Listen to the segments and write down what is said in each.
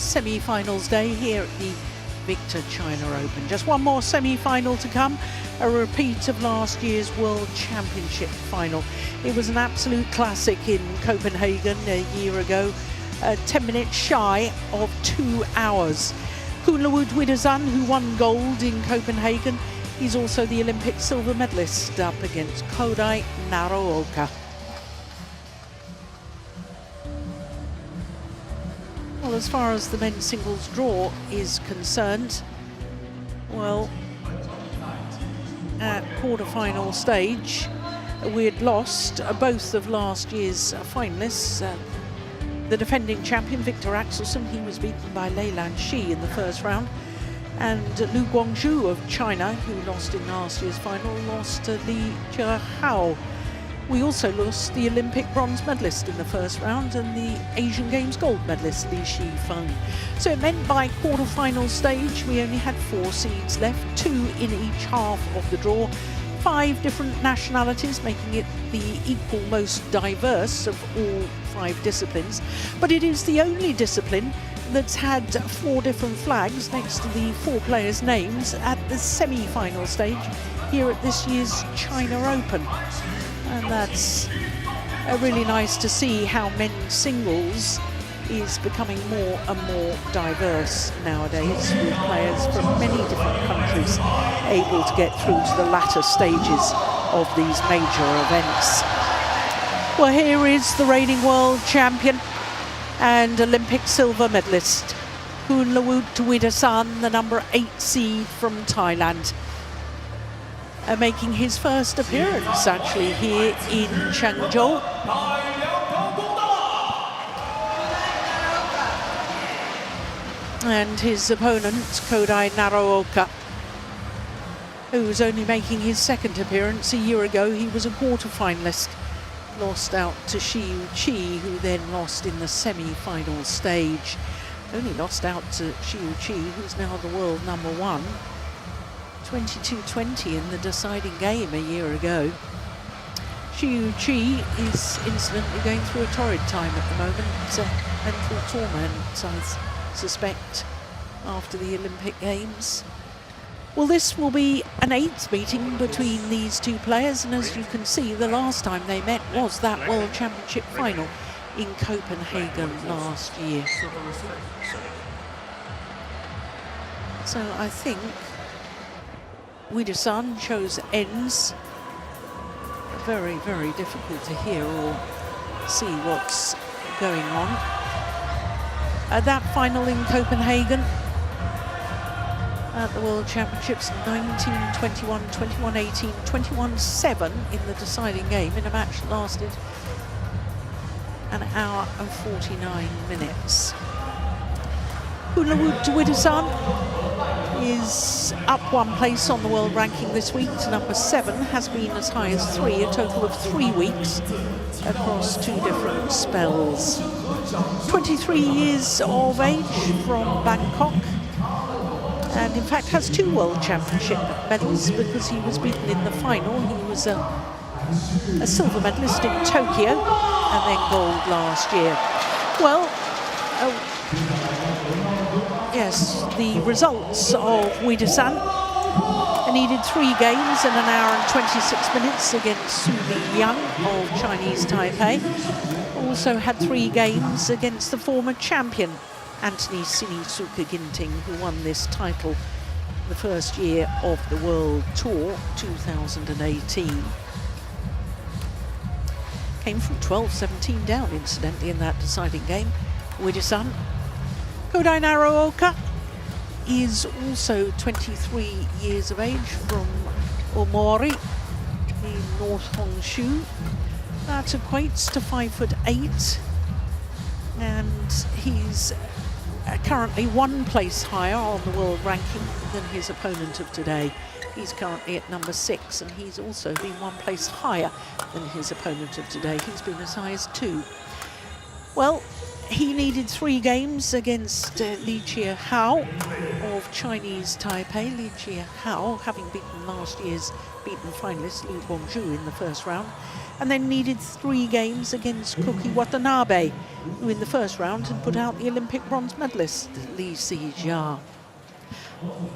semi-finals day here at the Victor China Open. Just one more semi-final to come, a repeat of last year's World Championship final. It was an absolute classic in Copenhagen a year ago, 10 minutes shy of 2 hours. Kunlavut Vitidsarn, who won gold in Copenhagen, he's also the Olympic silver medalist up against Kodai Naraoka. Well, as far as the men's singles draw is concerned, well, at quarter-final stage, we had lost both of last year's finalists. The defending champion, Victor Axelsen, he was beaten by Leilan Shi in the first round. And Lu Guangzhou of China, who lost in last year's final, lost to Li Jiahao. We also lost the Olympic bronze medalist in the first round and the Asian Games gold medalist, Li Shifeng. So it meant by quarter-final stage, we only had 4 seeds left, 2 in each half of the draw, 5 different nationalities, making it the equal most diverse of all 5 disciplines. But it is the only discipline that's had 4 different flags next to the 4 players' names at the semi-final stage here at this year's China Open. And that's really nice to see how men's singles is becoming more and more diverse nowadays, with players from many different countries able to get through to the latter stages of these major events. Well, here is the reigning world champion and Olympic silver medalist, Kunlavut Vitidsarn, the number 8 seed from Thailand. Making his first appearance actually here in Changzhou. And his opponent, Kodai Naraoka, who's only making his second appearance. A year ago, he was a quarter-finalist, lost out to Xiu Qi, who then lost in the semi-final stage. Only lost out to Xiu Qi, who's now the world number 1. 22-20 in the deciding game a year ago. Xiu Qi is incidentally going through a torrid time at the moment. Mental torment, I suspect, after the Olympic Games. Well, this will be an 8th meeting between these 2 players, and as you can see, the last time they met was that World Championship final in Copenhagen last year. So I think Vitidsarn chose ends. Very, very difficult to hear or see what's going on. At that final in Copenhagen at the World Championships, 1921, 21-18, 21-7 in the deciding game, in a match that lasted an hour and 49 minutes. Kunlavut Vitidsarn is up 1 place on the world ranking this week to number 7, has been as high as 3, a total of 3 weeks across 2 different spells. 23 years of age, from Bangkok, and in fact has 2 World Championship medals because he was beaten in the final. He was a silver medalist in Tokyo and then gold last year. Well, yes, the results of Vitidsarn needed 3 games in an hour and 26 minutes against Su Yang of Chinese Taipei. Also had 3 games against the former champion, Anthony Sinisuka Ginting, who won this title the first year of the World Tour, 2018. Came from 12-17 down, incidentally, in that deciding game. Vitidsarn. Kodai Naraoka is also 23 years of age, from Omori in North Honshu. That equates to 5'8", and he's currently 1 place higher on the world ranking than his opponent of today. He's currently at number 6, and he's also been 1 place higher than his opponent of today. He's been as high as 2. Well, he needed 3 games against Li Chia-hao of Chinese Taipei. Li Chia-hao, having beaten last year's beaten finalist Liu Guangzhou in the first round, and then needed 3 games against Koki Watanabe, who in the first round had put out the Olympic bronze medalist Li Sijia.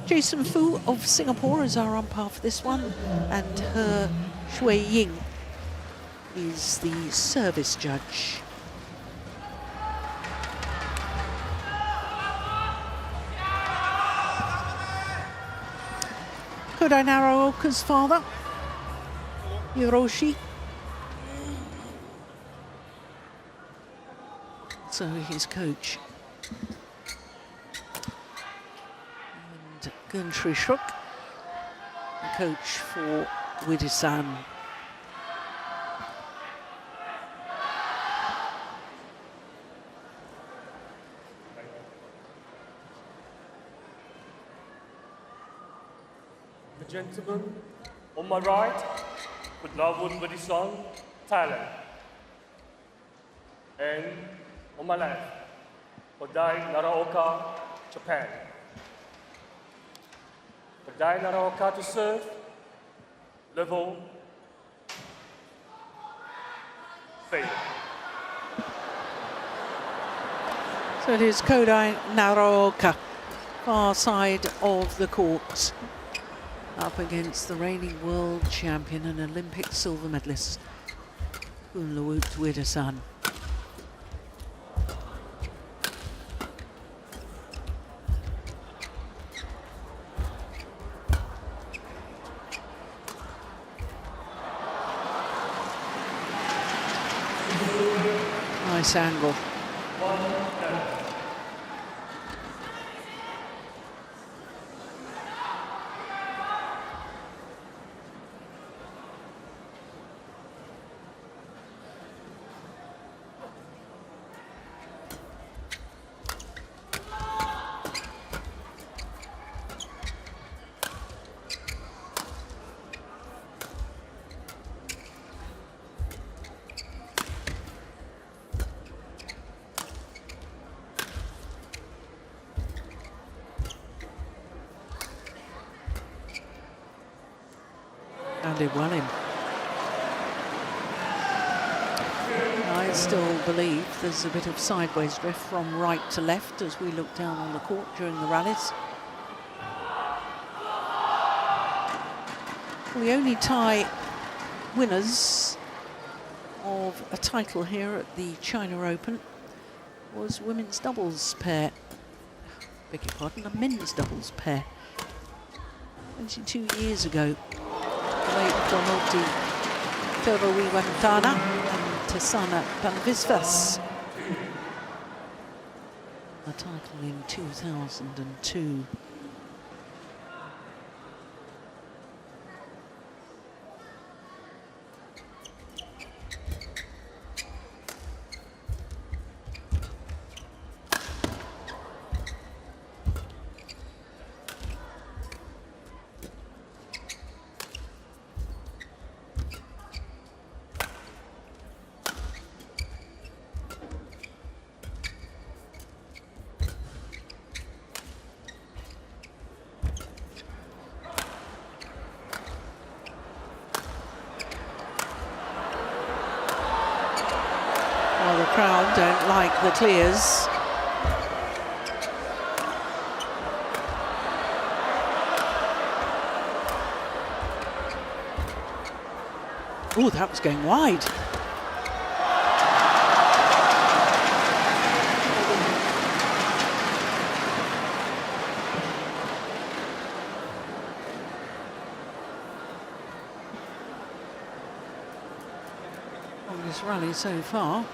Jason Fu of Singapore is our umpire for this one, and He Shui Ying is the service judge. Kodai Naraoka's father, Hiroshi. So his coach. And Gun Shrishuk, the coach for Vitidsarn. Gentlemen, on my right, Kunlavut Vitidsarn, Thailand. And on my left, Kodai Naraoka, Japan. Kodai Naraoka to serve, level, fail. So it is Kodai Naraoka, far side of the court, up against the reigning world champion and Olympic silver medalist, Kunlavut Vitidsarn. Nice angle. Did well in. I still believe there's a bit of sideways drift from right to left as we look down on the court during the rallies. Well, the only Thai winners of a title here at the China Open was women's doubles pair. Beg your pardon, a men's doubles pair. 22 years ago. Donaldi Terowewantana and Tesana Panvisvas. The title in 2002. Well, the crowd don't like the clears. Oh, that was going wide. On this rally so far.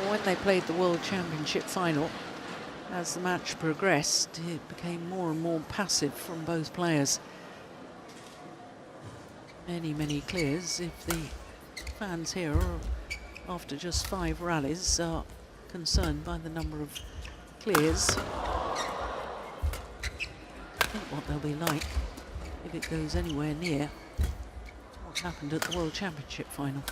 When they played the World Championship final, as the match progressed, it became more and more passive from both players. Many clears. If the fans here after just 5 rallies, are concerned by the number of clears. I think what they'll be like if it goes anywhere near what happened at the World Championship final.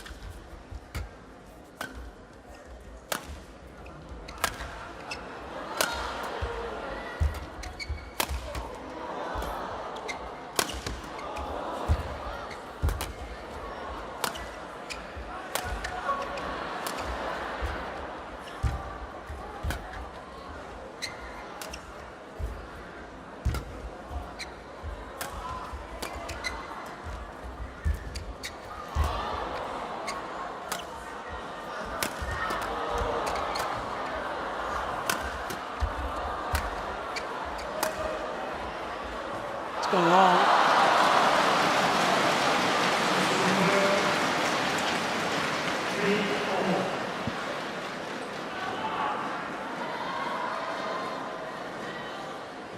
Gone long.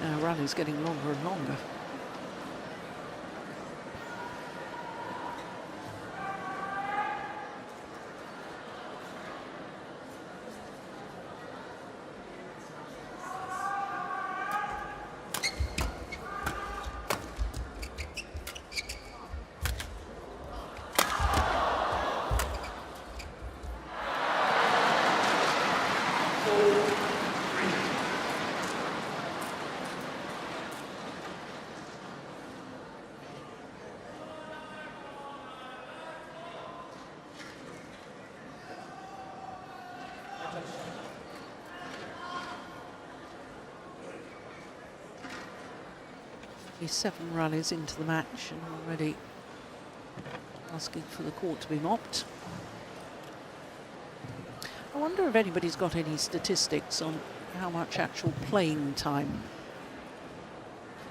Now rally's getting longer and longer. He's 7 rallies into the match and already asking for the court to be mopped. I wonder if anybody's got any statistics on how much actual playing time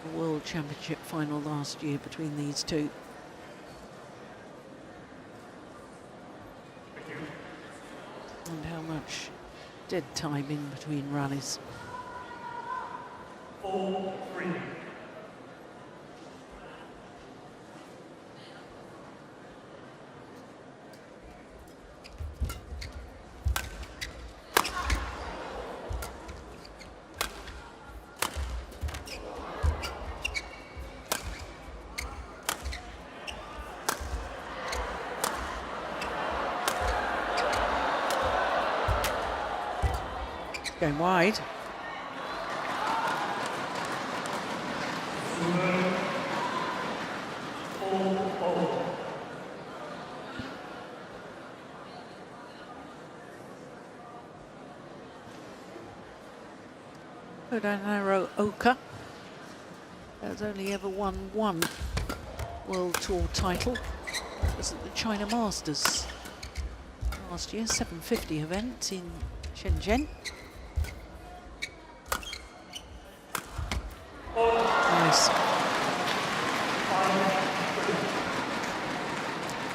for the World Championship final last year between these two. And how much dead time in between rallies. 4-3. Going wide. Kodai Naraoka has only ever won 1 World Tour title. That was at the China Masters last year, 750 event in Shenzhen. Nice.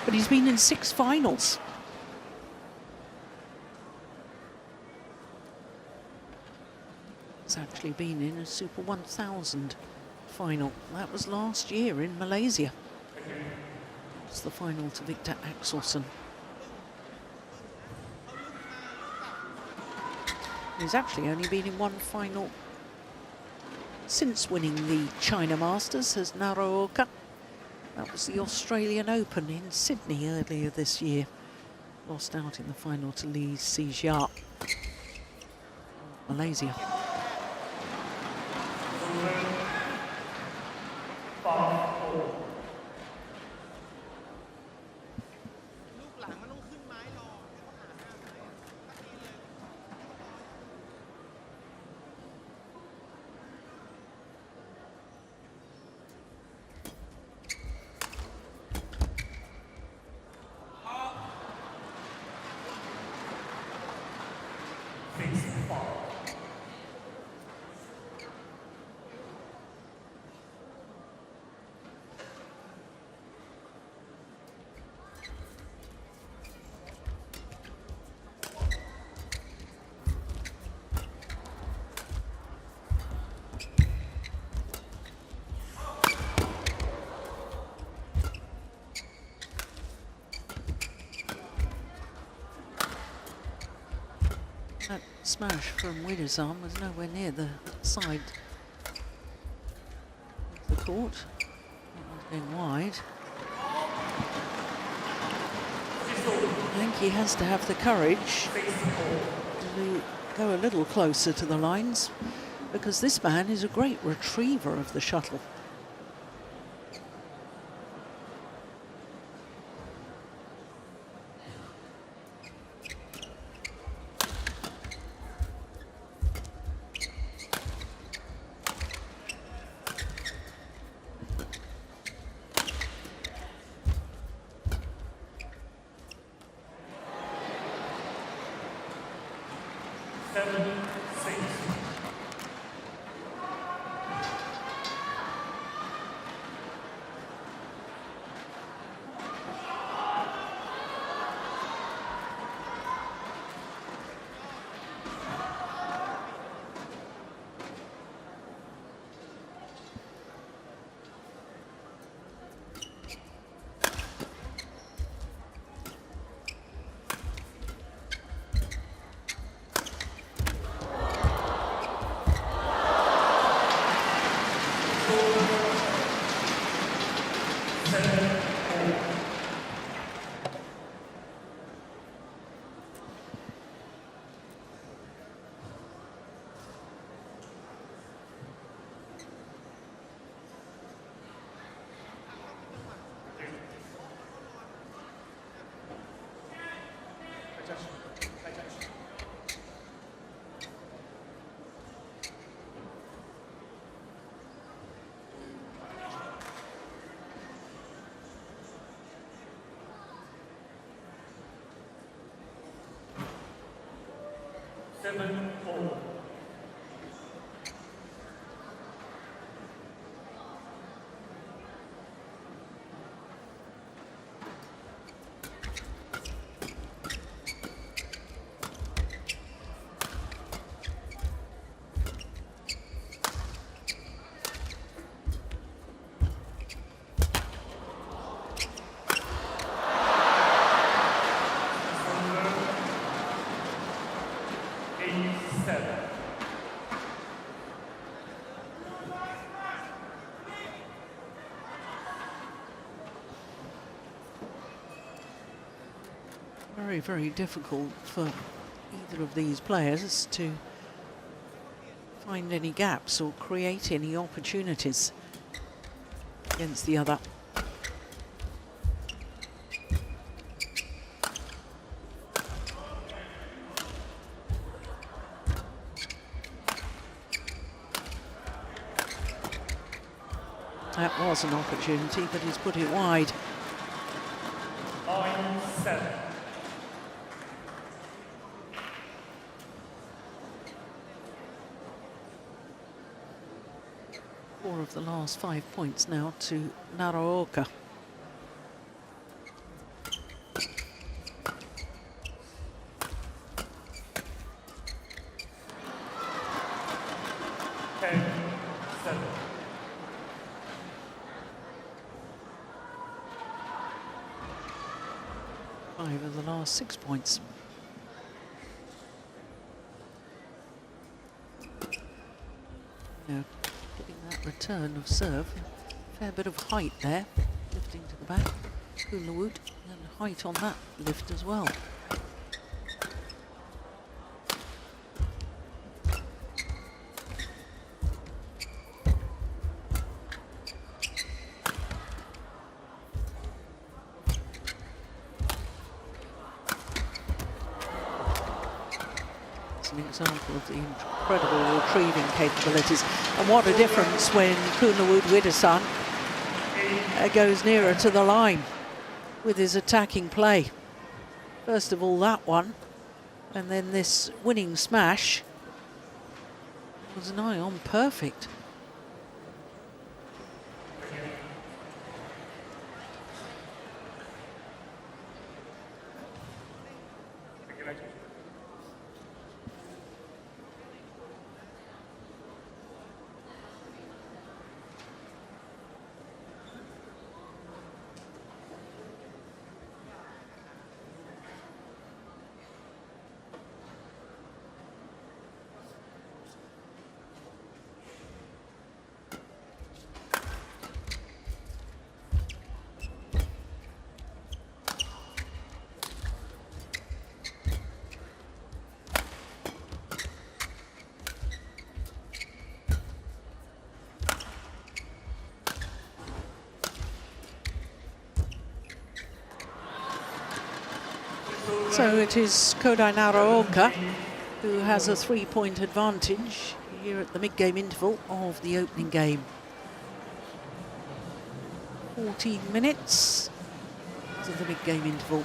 But he's been in 6 finals. He's actually been in a Super 1000 final. That was last year in Malaysia. It's the final to Victor Axelsen. He's actually only been in 1 final since winning the China Masters as Naraoka. That was the Australian Open in Sydney earlier this year. Lost out in the final to Lee Si-jia, Malaysia. That smash from Vitidsarn was nowhere near the side of the court. That one's going wide. I think he has to have the courage to go a little closer to the lines, because this man is a great retriever of the shuttle. Very, very difficult for either of these players to find any gaps or create any opportunities against the other. That was an opportunity, but he's put it wide. 9-7. Four of the last 5 points now to Naraoka. Five of the last 6 points. Now, getting that return of serve, fair bit of height there, lifting to the back. Kunlavut, and height on that lift as well. An example of the incredible retrieving capabilities, and what a difference when Kunlavut Vitidsarn goes nearer to the line with his attacking play. First of all that one, and then this winning smash was nigh on perfect. So it is Kodai Naraoka who has a 3-point advantage here at the mid-game interval of the opening game. 14 minutes to the mid-game interval.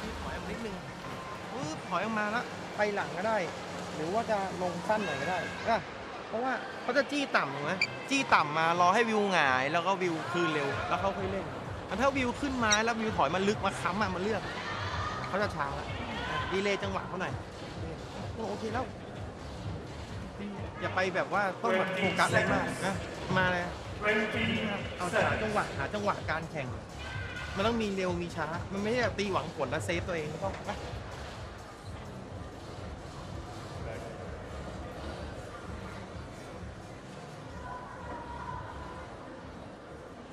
ถอยออกมาแล้วไปหลังก็ได้หรือว่าจะลงสั้นหน่อยก็ได้เพราะว่าเขาจะจี้ต่ำถูกไหมจี้ต่ำมารอให้วิวหงายแล้วก็วิวคืนเร็วแล้วเขาค่อยเล่นถ้าวิวขึ้นมาแล้ววิวถอยมาลึกมาค้ำมาเลือกเขาจะช้าแล้วดีเลย์จังหวะเขาหน่อยโอเคแล้วอย่าไปแบบว่าต้องแบบโฟกัสอะไรมากนะมาเลยเอาหาจังหวะการแข่งมันต้องมีเร็วมีช้ามันไม่ใช่ตีหวังผลแล้วเซฟตัวเองต้องนะ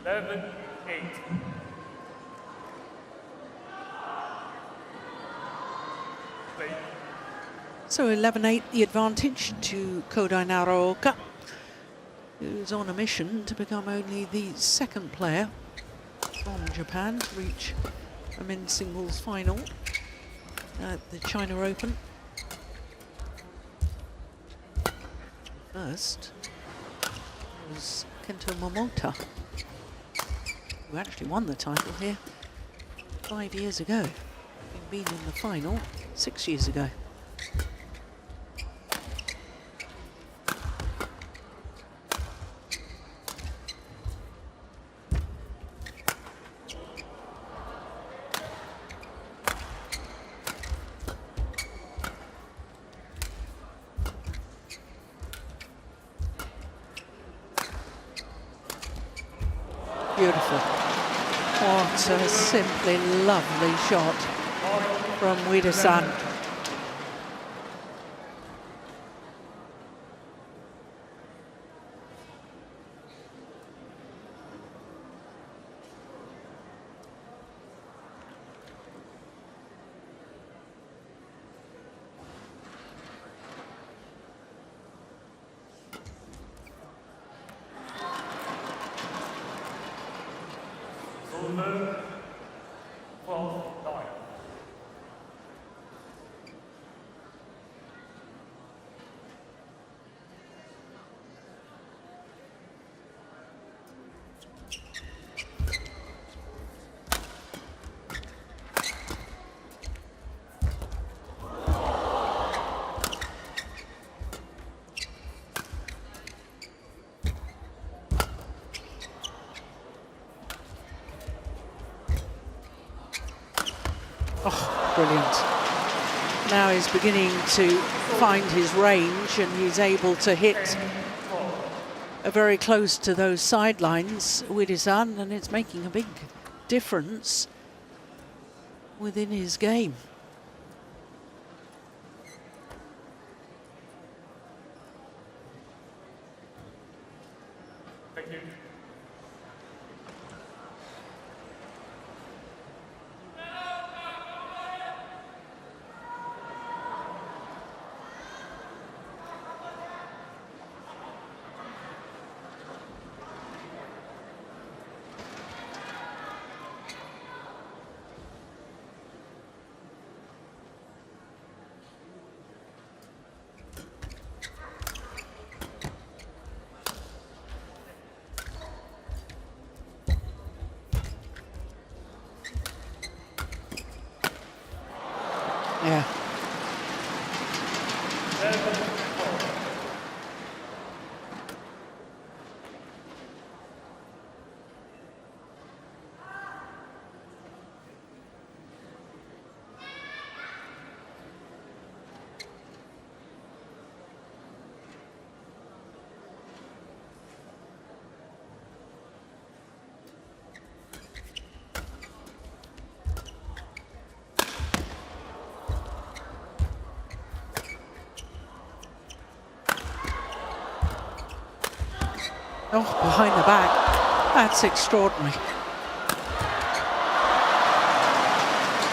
11-8. So 11-8 the advantage to Kodai Naraoka, who's on a mission to become only the second player from Japan to reach a men's singles final at the China Open. First was Kento Momota, who actually won the title here 5 years ago, having been in the final 6 years ago. Beautiful. What a simply lovely shot from Vitidsarn. Oh, brilliant. Now he's beginning to find his range and he's able to hit very close to those sidelines with his son, and it's making a big difference within his game. Thank you. Yeah. Oh, behind the back. That's extraordinary.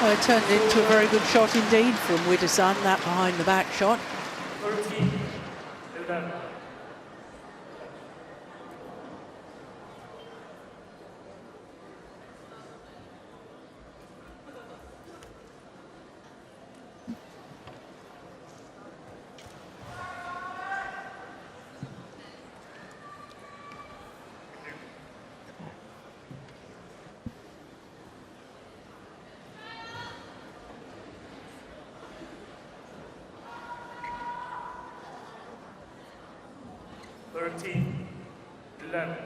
Well, it turned into a very good shot indeed from Vitidsarn, that behind the back shot. 13-11. 13, 11.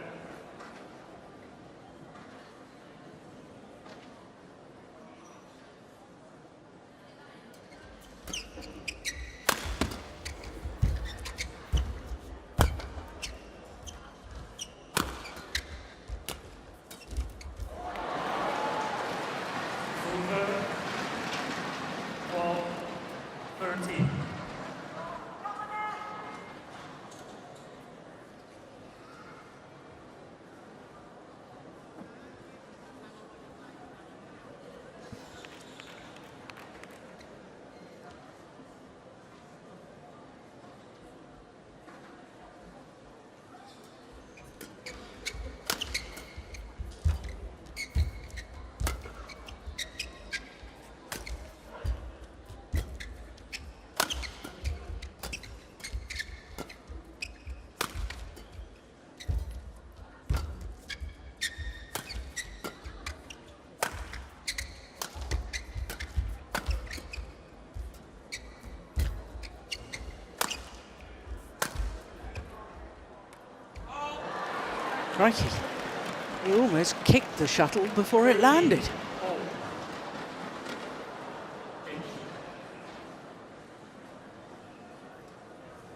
Over 12, 13. Crikey. He almost kicked the shuttle before it landed.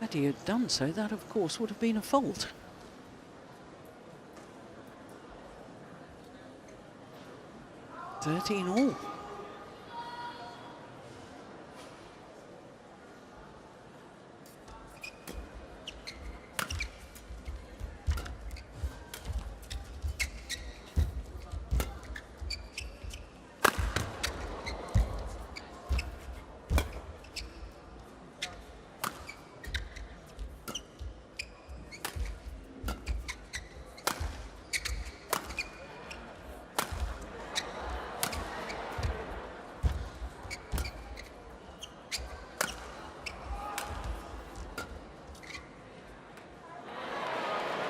Had he had done so, that of course would have been a fault. Thirteen all.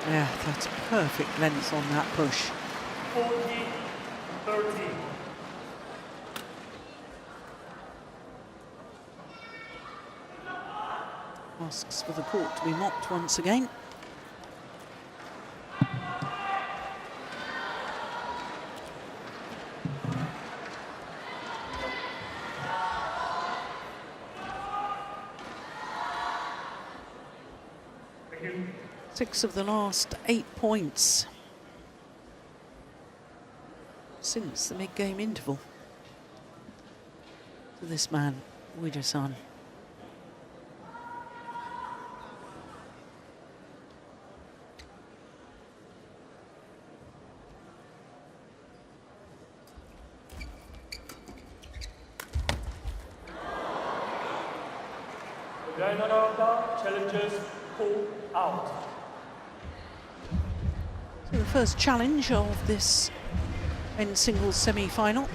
Yeah, that's perfect length on that push. 40, 30. Asks for the court to be mocked once again. Thank you. 6 of the last 8 points since the mid-game interval for this man, Vitidsarn. Kodai Naraoka challenges pull out. So the first challenge of this men's singles semi-final.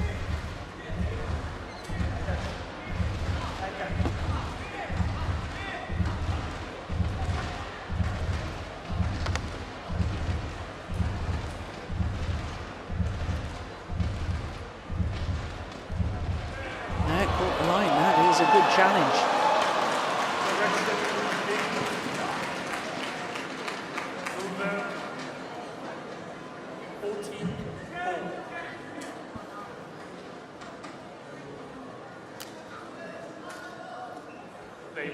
No, caught the line. That is a good challenge. Over 14, 4. Play.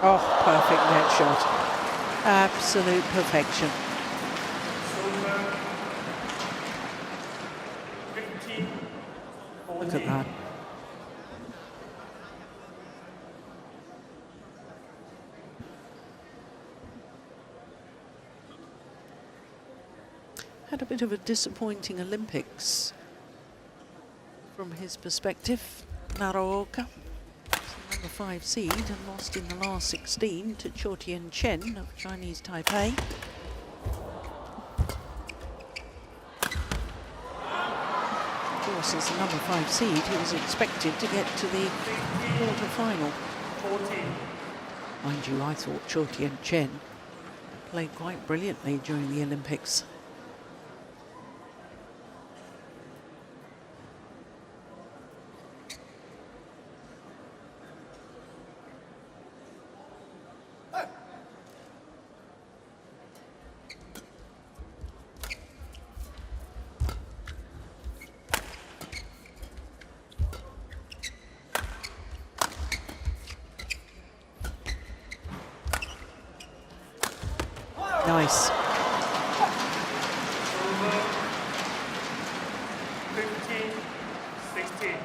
Oh, perfect net shot. Absolute perfection. Over 15, 14. Look at that. Had a bit of a disappointing Olympics from his perspective. Naraoka, number 5 seed, and lost in the last 16 to Chotien Chen of Chinese Taipei. Of course, as the number 5 seed, he was expected to get to the quarter-final. Mind you, I thought Chotien Chen played quite brilliantly during the Olympics. Nice. 15-16.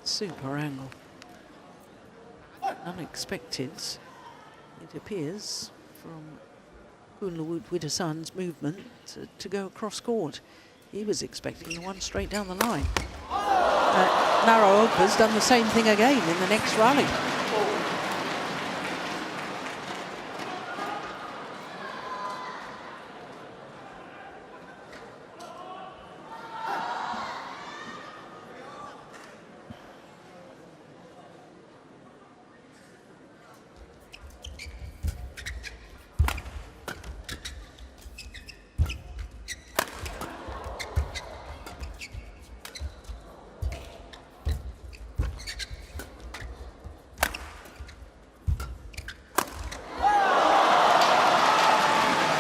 Super angle. Unexpected, it appears, from Kunlavut Vitidsarn's movement to go across court. He was expecting the one straight down the line. Naraoka's done the same thing again in the next rally.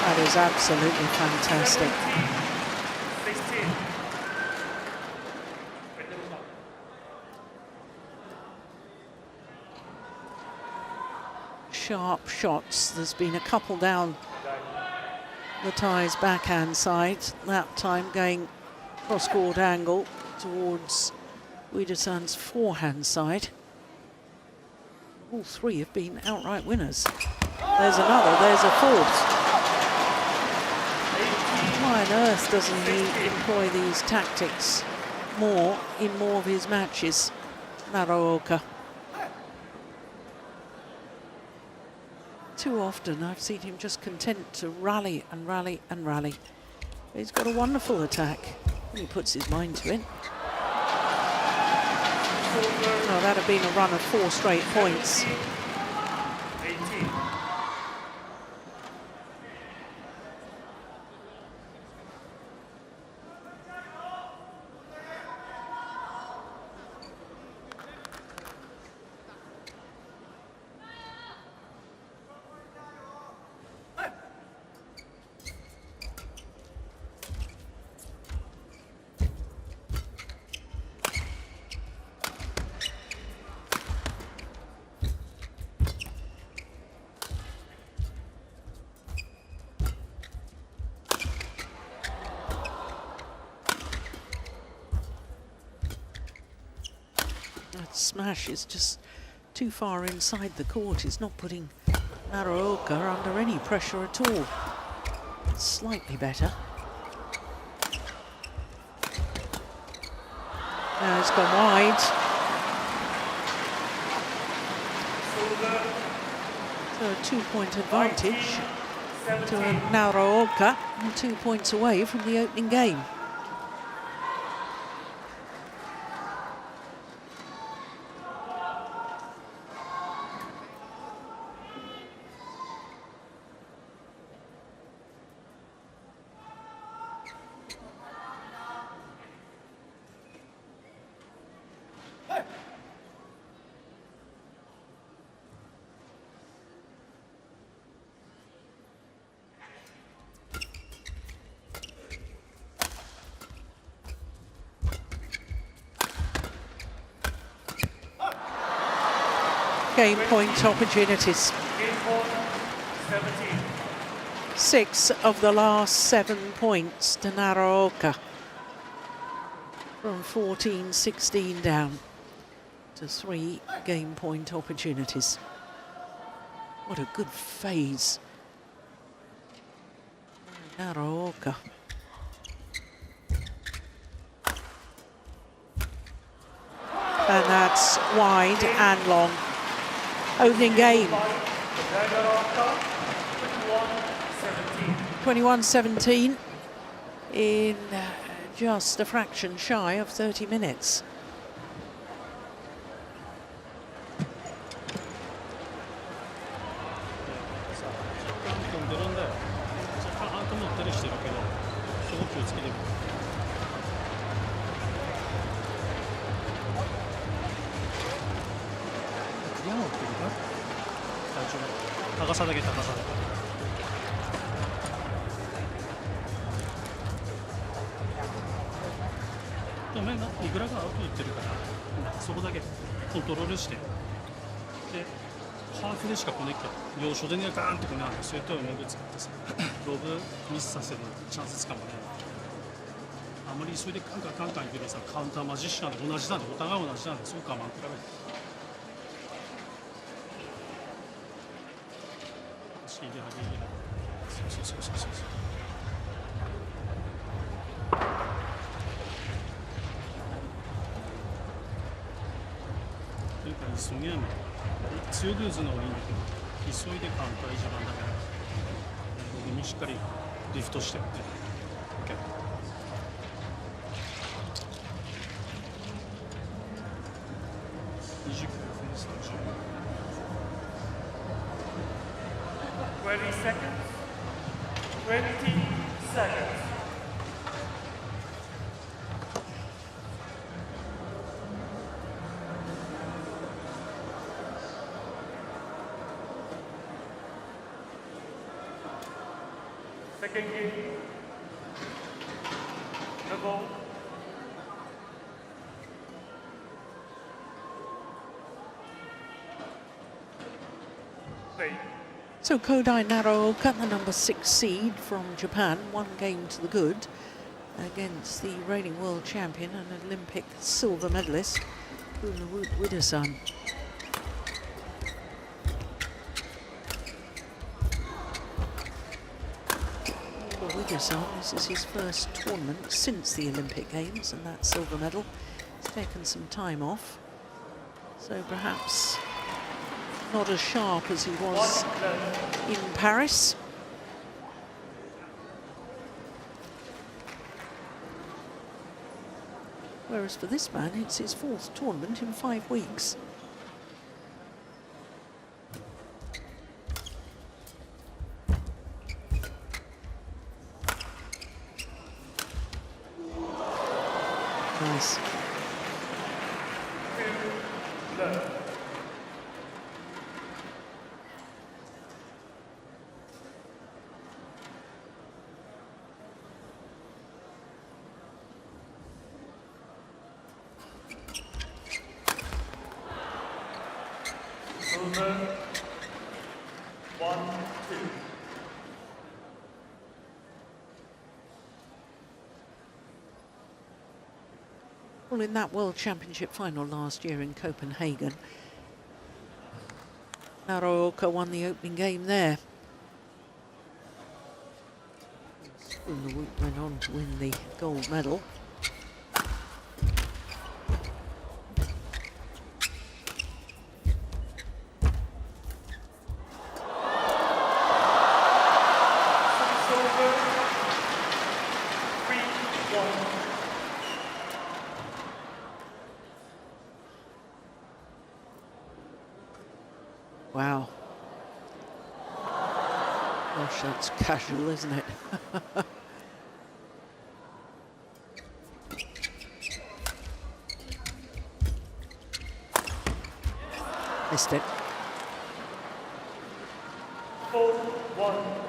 That is absolutely fantastic. 16. Sharp shots. There's been a couple down the Thai's backhand side, that time going cross-court angle towards Vitidsarn's forehand side. All three have been outright winners. There's another, there's a fourth. Why on earth doesn't he employ these tactics more in more of his matches, Naraoka? Too often I've seen him just content to rally and rally and rally. He's got a wonderful attack when he puts his mind to it. Oh, that'd have been a run of 4 straight points. 18. That smash is just too far inside the court. It's not putting Naraoka under any pressure at all. It's slightly better. Now it's gone wide. So a 2-point advantage to Naraoka, and 2 points away from the opening game. Game point opportunities. Game point 17. 6 of the last 7 points to Naraoka. From 14-16 down to 3 game point opportunities. What a good phase. Naraoka. Naraoka. And that's wide and long. Opening game. 21-17 in just a fraction shy of 30 minutes. Second game, the ball. Play. So Kodai Naraoka, the number 6 seed from Japan, 1 game to the good against the reigning world champion and Olympic silver medalist, Kunlavut Vitidsarn. This is his first tournament since the Olympic Games, and that silver medal. He's taken some time off, so perhaps not as sharp as he was in Paris. Whereas for this man, it's his 4th tournament in 5 weeks. Nice. Sudirman, 1-2. Well, in that World Championship final last year in Copenhagen, Naraoka won the opening game there. Kunlavut went on to win the gold medal. Wow. Gosh, that's casual, isn't it? Missed it. 4-1.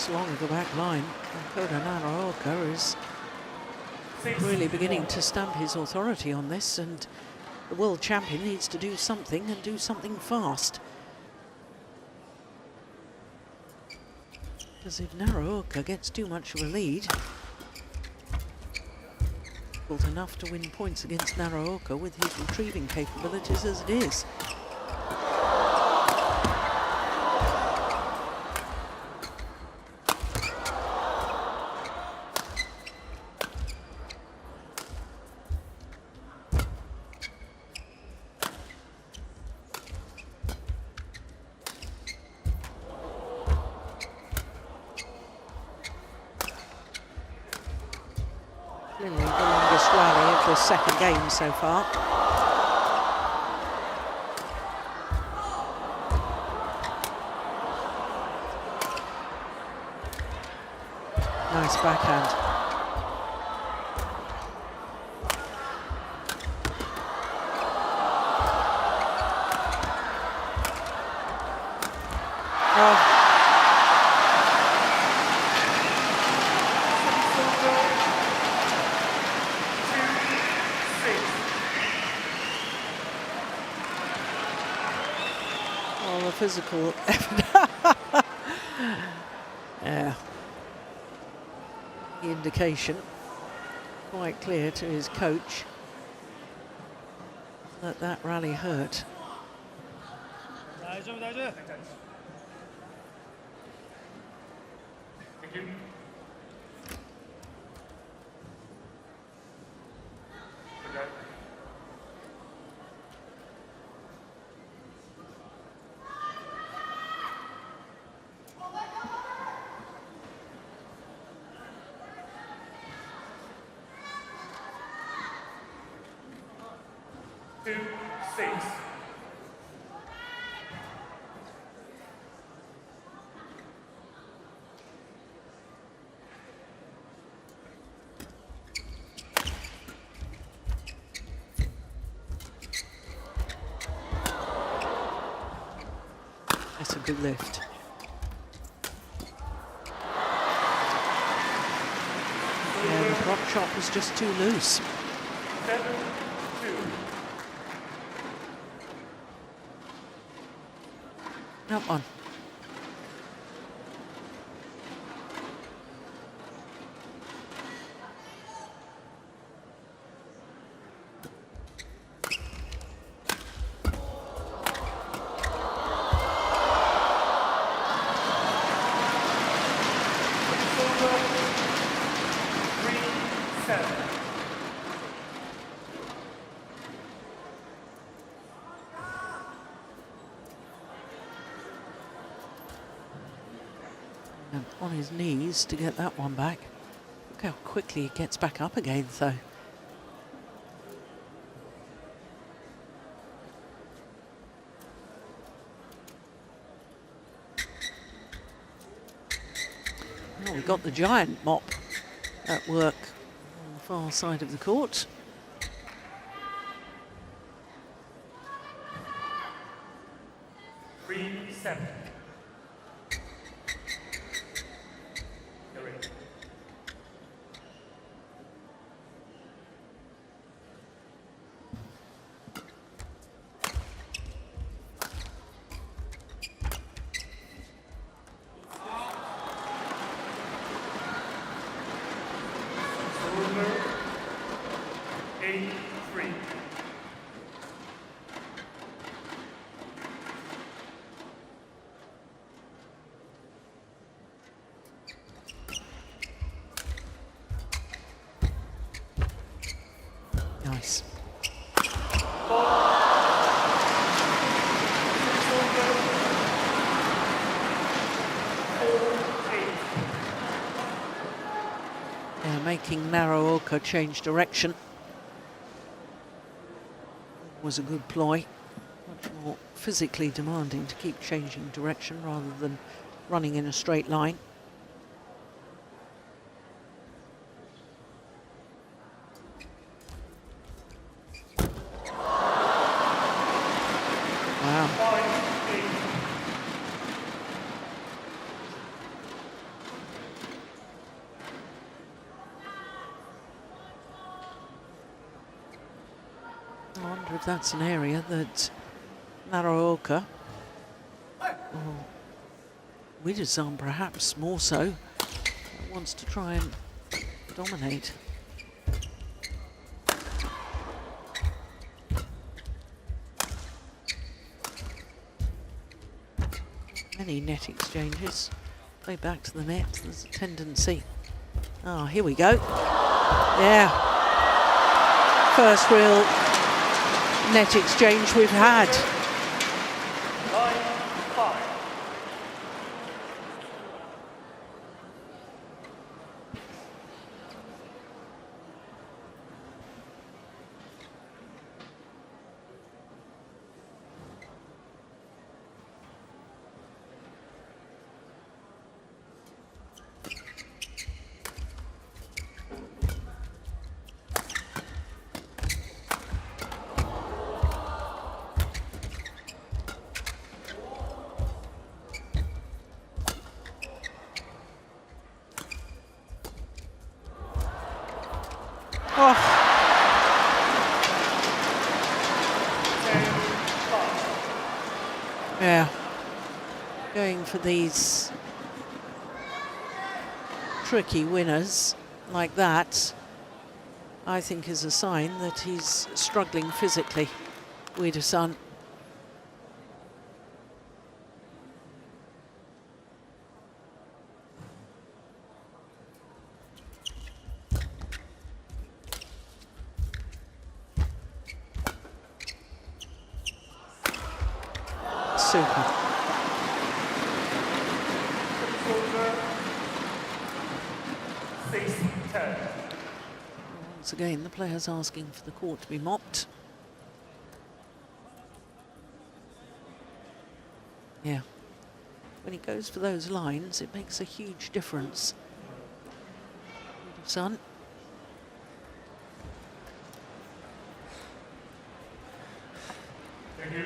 pass along the back line. And Kodai Naraoka is really beginning to stamp his authority on this, and the world champion needs to do something and do something fast. Because if Naraoka gets too much of a lead, difficult enough to win points against Naraoka with his retrieving capabilities as it is. Clearly the longest rally of the second game so far. Nice backhand. Oh. Physical effort. Yeah. The indication quite clear to his coach that that rally hurt. Thank you. Okay. Two, 6. That's a good lift. Yeah, the drop shot was just too loose. 7-2. That one. And on his knees to get that one back. Look how quickly he gets back up again, though. Well, we've got the giant mop at work on the far side of the court. Nice. Yeah, making Naraoka change direction was a good ploy. Much more physically demanding to keep changing direction rather than running in a straight line. Wow. I wonder if that's an area that Naraoka, or Vitidsarn perhaps more so, wants to try and dominate. Many net exchanges. Play back to the net. There's a tendency. Oh, here we go. Yeah. First real net exchange we've had. 9-5. Oh. Yeah. Going for these tricky winners like that, I think is a sign that he's struggling physically, Vitidsarn. Super. Once again, the players asking for the court to be mopped. Yeah. When he goes for those lines, it makes a huge difference. Vitidsarn. Thank you.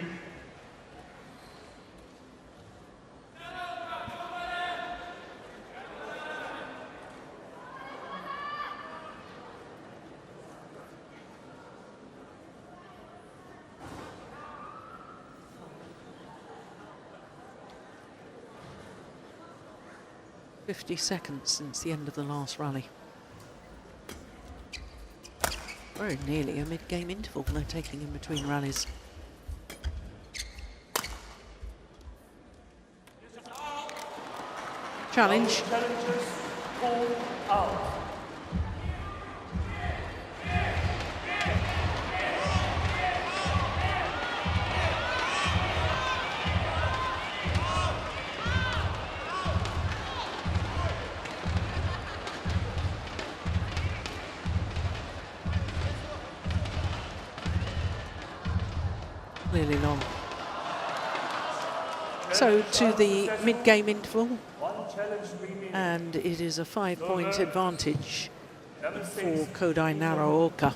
"50 seconds since the end of the last rally. Very nearly a mid-game interval they're taking in between rallies. Challenge. Challengers pull out. Really long. So to the mid-game interval, and it is a 5-point advantage for Kodai Naraoka.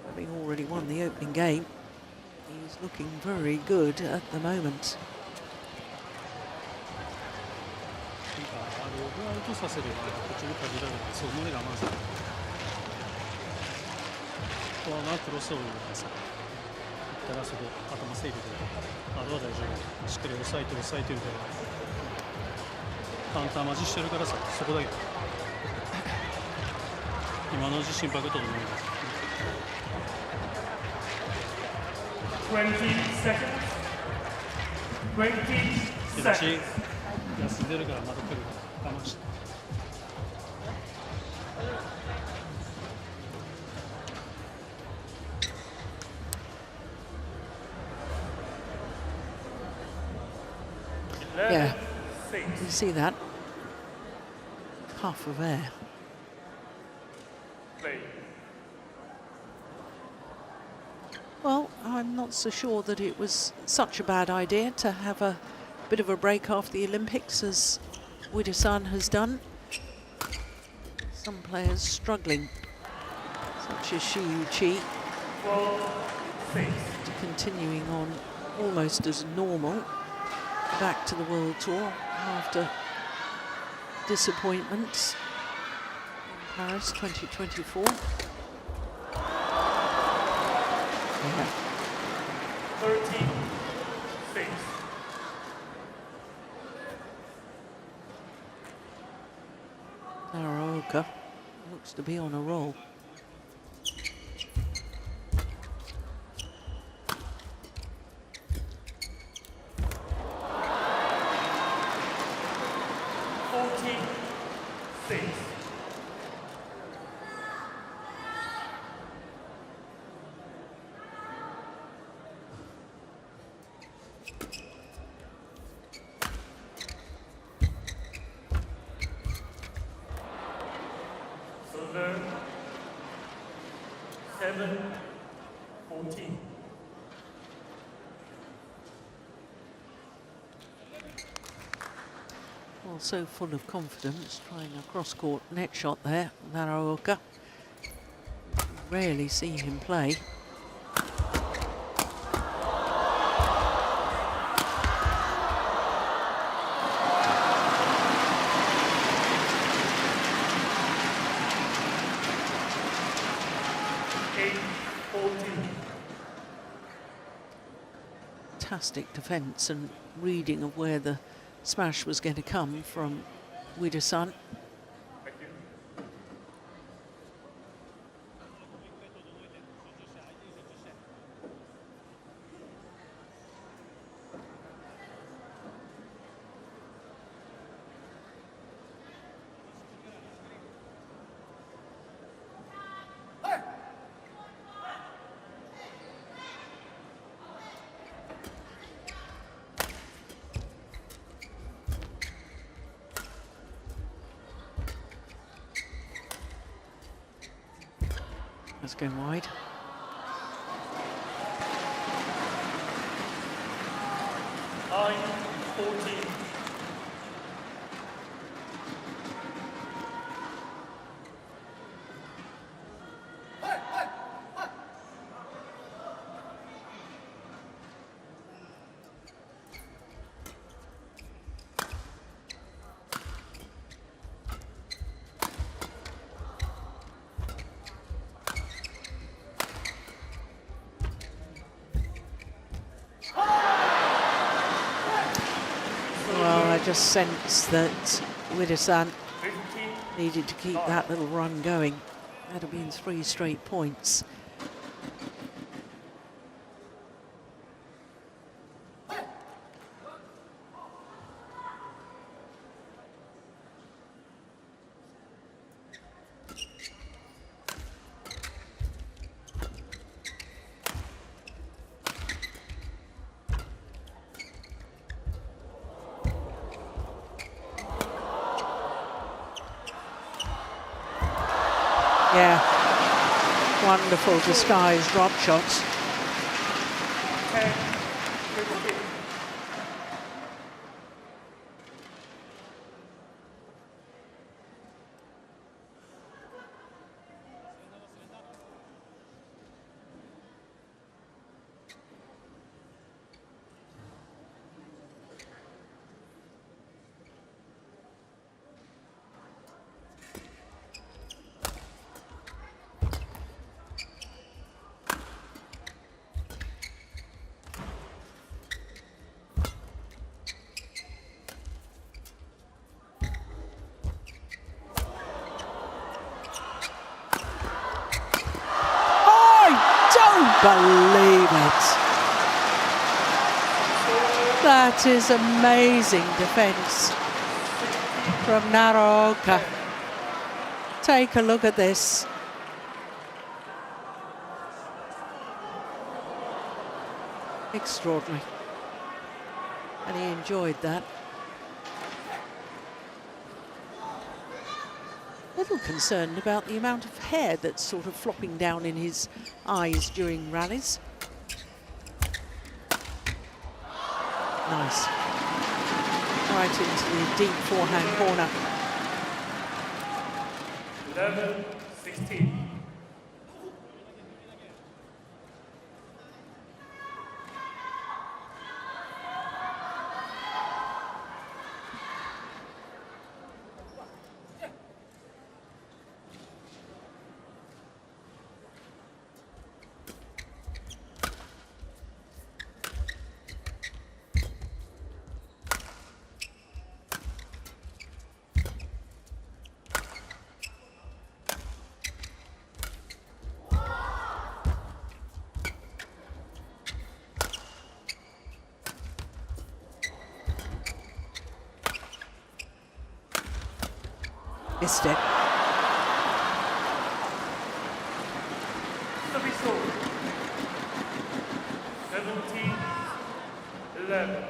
Having already won the opening game, he's looking very good at the moment. たらそこ頭整理であとは大丈夫しっかり押さえてるからカウンターマジしてるからさそこだけ今の自信爆と思います 20 seconds. 20 seconds. 休んでるからまた来るから我慢して Yeah, you see that puff of air. Well, I'm not so sure that it was such a bad idea to have a bit of a break after the Olympics, as Vitidsarn has done. Some players struggling, such as Shi continuing on almost as normal. Back to the World Tour after disappointments in Paris 2024. Yeah. 13-6. Naraoka looks to be on a roll. Sudirman 7-14. Also full of confidence, trying a cross-court net shot there, Naraoka. Rarely see him play. Fantastic defence and reading of where the smash was going to come from Vitidsarn. Thank you. That's going wide. Nine, 14. Well, I just sensed that Vitidsarn 15. needed to keep that little run going. That'd have been 3 straight points. Yeah, wonderful disguised drop shots. 10, 15. Believe it. That is amazing defense from Naraoka. Take a look at this. Extraordinary. And he enjoyed that. Little concerned about the amount of hair that's sort of flopping down in his eyes during rallies. Nice. Right into the deep forehand corner. 11, 16. Missed it. Service over. 17-11.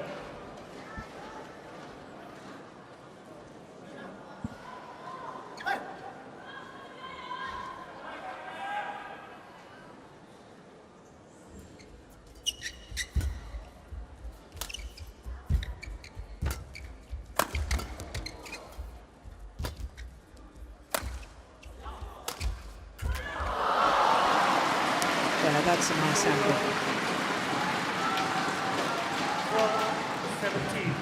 Yeah, that's a nice angle. 12-17.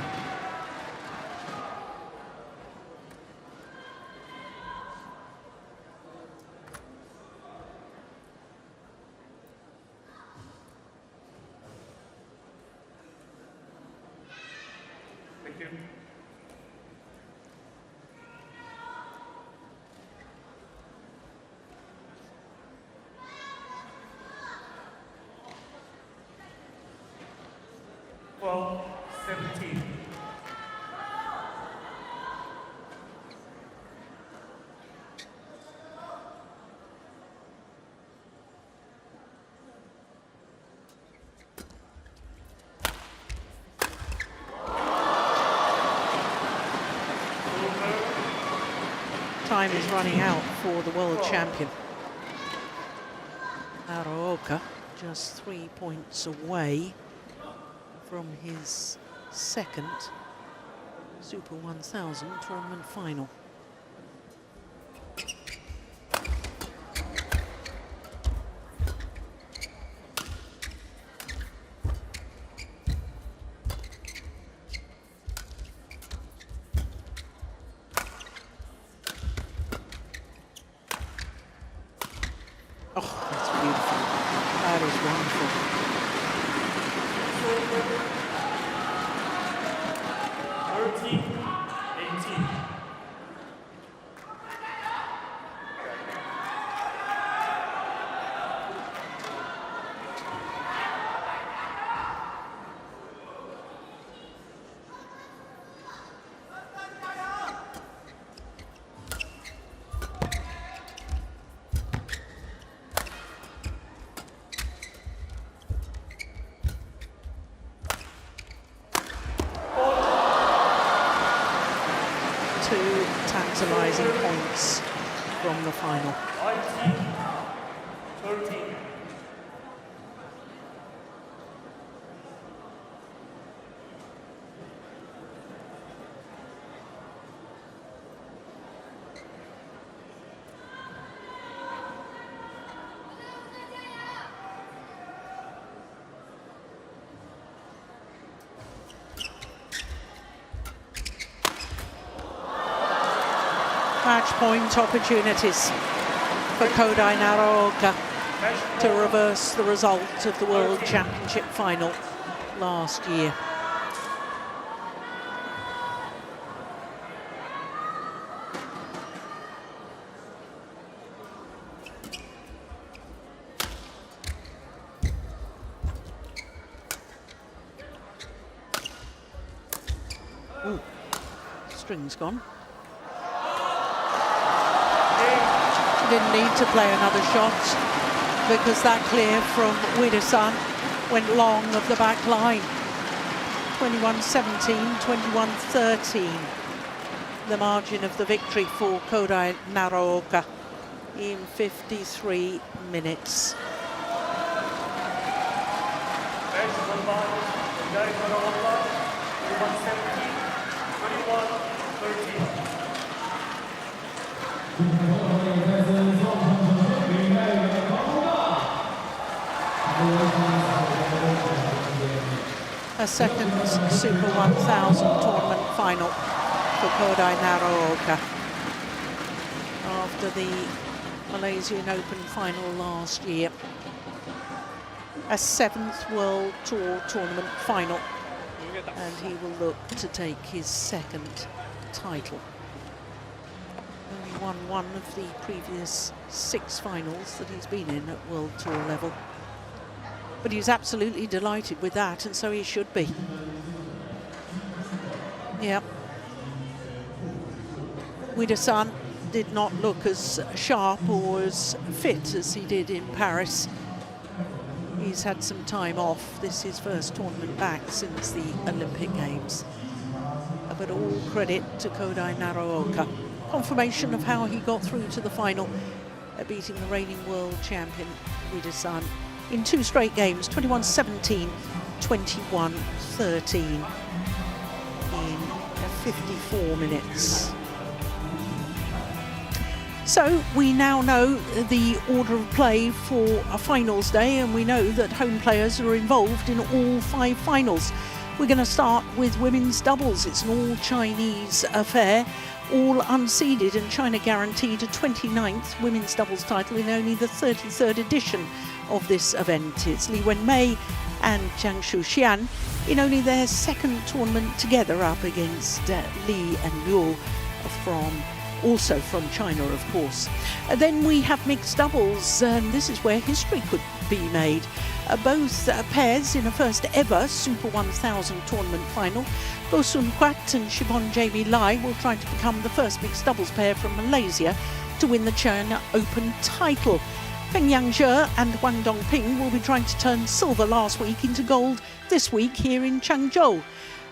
Thank you. Well, 17. Time is running out for the world champion. Naraoka just 3 points away from his second Super 1000 tournament final. Oh, that's beautiful. That is wonderful. 13-18. Two tantalizing points from the final. 19-13. Match point opportunities for Kodai Naraoka to reverse the result of the World Championship final last year. Ooh, string's gone. Didn't need to play another shot because that clear from Vitidsarn went long of the back line. 21-17, 21-13. The margin of the victory for Kodai Naraoka in 53 minutes. Match won by Kodai Naraoka, 21-17, 21-13. A second Super 1000 tournament final for Kodai Naraoka after the Malaysian Open final last year. A 7th World Tour tournament final, and he will look to take his second title. Only won one of the previous 6 finals that he's been in at World Tour level. But he's absolutely delighted with that, and so he should be. Yeah. Vitidsarn did not look as sharp or as fit as he did in Paris. He's had some time off. This is his first tournament back since the Olympic Games. But all credit to Kodai Naraoka. Confirmation of how he got through to the final, beating the reigning world champion Vitidsarn in 2 straight games, 21-17, 21-13 in 54 minutes. So we now know the order of play for a finals day, and we know that home players are involved in all 5 finals. We're going to start with women's doubles. It's an all-Chinese affair, all unseeded, and China guaranteed a 29th women's doubles title in only the 33rd edition of this event. It's Li Wenmei and Zhang Shuxian in only their 2nd tournament together, up against Li and Liu also from China, of course. Then we have mixed doubles, and this is where history could be made. Both pairs in a first ever Super 1000 tournament final. Goh Sun Huat and Siobhan Jamie Lai will try to become the first mixed doubles pair from Malaysia to win the China Open title. Feng Yangzhe and Wang Dongping will be trying to turn silver last week into gold this week here in Changzhou.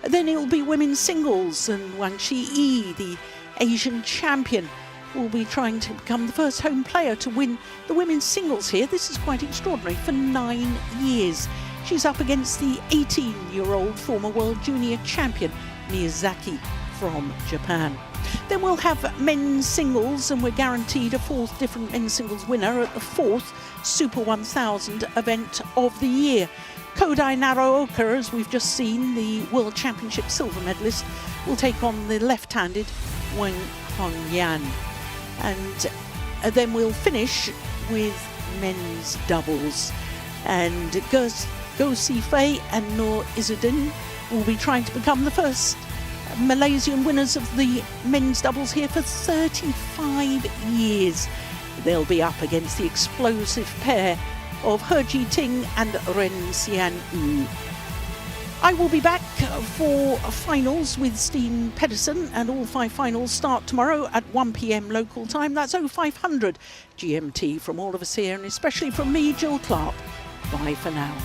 Then it will be women's singles, and Wang Xiyi, the Asian champion, will be trying to become the first home player to win the women's singles here. This is quite extraordinary, for 9 years. She's up against the 18-year-old former world junior champion Miyazaki from Japan. Then we'll have men's singles, and we're guaranteed a 4th different men's singles winner at the 4th Super 1000 event of the year. Kodai Naraoka, as we've just seen, the World Championship silver medalist, will take on the left-handed Wang Hongyan. And then we'll finish with men's doubles. And Goh Sifei and Noor Izzuddin will be trying to become the first Malaysian winners of the men's doubles here for 35 years. They'll be up against the explosive pair of He Jiting and Ren Xian Yu. I will be back for finals with Steen Pedersen, and all 5 finals start tomorrow at 1 p.m. local time. That's 0500 GMT. From all of us here, and especially from me, Jill Clark. Bye for now.